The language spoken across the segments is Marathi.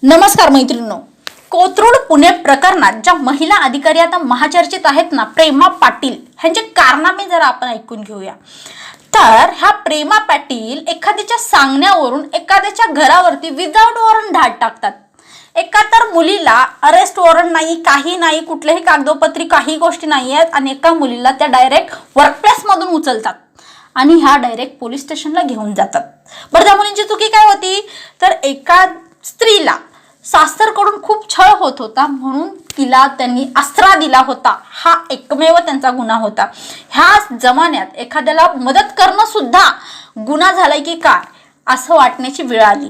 नमस्कार मैत्रिणींनो, कोथरूड पुणे प्रकरणात ज्या महिला अधिकारी आता महाचर्चेत आहेत ना, प्रेमा पाटील ह्यांचे कारनामे जरा आपण ऐकून घेऊया। तर ह्या प्रेमा पाटील एखाद्याच्या सांगण्यावरून एखाद्याच्या घरावरती विदाउट वॉरंट धाड टाकतात। एका तर मुलीला अरेस्ट वॉरंट नाही, काही नाही, कुठलेही कागदोपत्री काही गोष्टी नाही आहेत आणि एका मुलीला त्या डायरेक्ट वर्कप्लेस मधून उचलतात आणि ह्या डायरेक्ट पोलीस स्टेशनला घेऊन जातात। बरं, त्या मुलींची चुकी काय होती तर एका स्त्रीला सासरकडून खूप छळ होत होता म्हणून तिला त्यांनी आसरा दिला होता, हा एकमेव त्यांचा गुन्हा होता। ह्या जमान्यात एखाद्याला मदत करणं सुद्धा गुन्हा झालाय की काय असं वाटण्याची वेळ आली।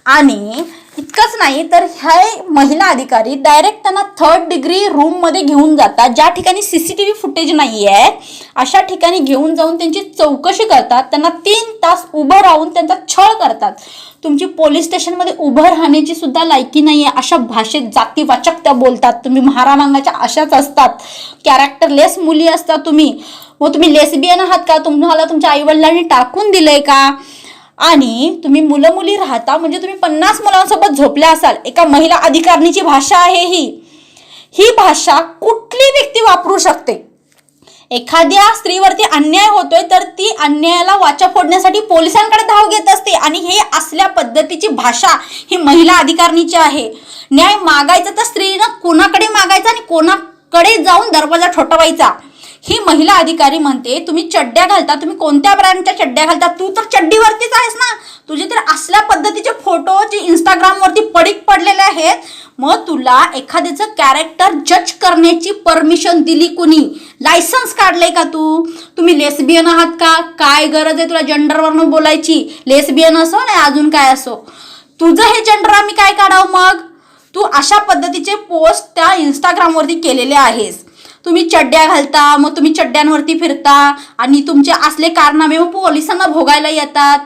आणि इतकंच नाही तर हे महिला अधिकारी डायरेक्ट त्यांना 3rd डिग्री रूम मध्ये घेऊन जातात, ज्या ठिकाणी सीसीटीव्ही फुटेज नाहीये अशा ठिकाणी घेऊन जाऊन त्यांची चौकशी करतात, त्यांना 3 तास उभं राहून त्यांचा छळ करतात। तुमची पोलीस स्टेशन मध्ये उभं राहण्याची सुद्धा लायकी नाहीये अशा भाषेत जातीवाचक त्या बोलतात। तुम्ही महारामांगाच्या अशाच असतात, कॅरेक्टरलेस मुली असतात तुम्ही। मग तुम्ही लेस्बियन आहात का? तुम्हाला तुमच्या आई वडिलांनी टाकून दिलंय का? आणि तुम्ही मुलं मुली राहता म्हणजे तुम्ही 50 मुलांसोबत झोपल्या असाल। एका महिला अधिकारीची भाषा आहे ही भाषा कुठली व्यक्ती वापरू शकते? एखाद्या स्त्रीवरती अन्याय होतोय तर ती अन्यायाला वाचा फोडण्यासाठी पोलिसांकडे धाव घेत असते आणि हे असल्या पद्धतीची भाषा ही महिला अधिकारीची आहे। न्याय मागायचा तर स्त्रीनं कोणाकडे मागायचा आणि कोणाकडे जाऊन दरवाजा ठोठवायचा ही महिला अधिकारी म्हणते। तुम्ही चड्ड्या घालता, तुम्ही कोणत्या ब्रँडच्या चड्ड्या घालता? तू तर चड्डीवरतीच आहेस ना, तुझे तर असल्या पद्धतीचे फोटो जे इंस्टाग्राम वरती पडीक पडलेले आहेत। मग तुला एखाद्याचं कॅरेक्टर जज करण्याची परमिशन दिली कुणी? लायसन्स काढलंय का तू? तुम्ही लेस्बियन आहात का? काय गरज आहे तुला जेंडरवरनं बोलायची? लेस्बियन असो नाही अजून काय असो, तुझं हे जेंडर आम्ही काय काढावं? मग तू अशा पद्धतीचे पोस्ट त्या इंस्टाग्राम वरती केलेले आहेस। तुम्ही चड्ड्या घालता, मग तुम्ही चड्ड्यांवरती फिरता आणि तुमचे असले कारनामे पोलिसांना भोगायला येतात।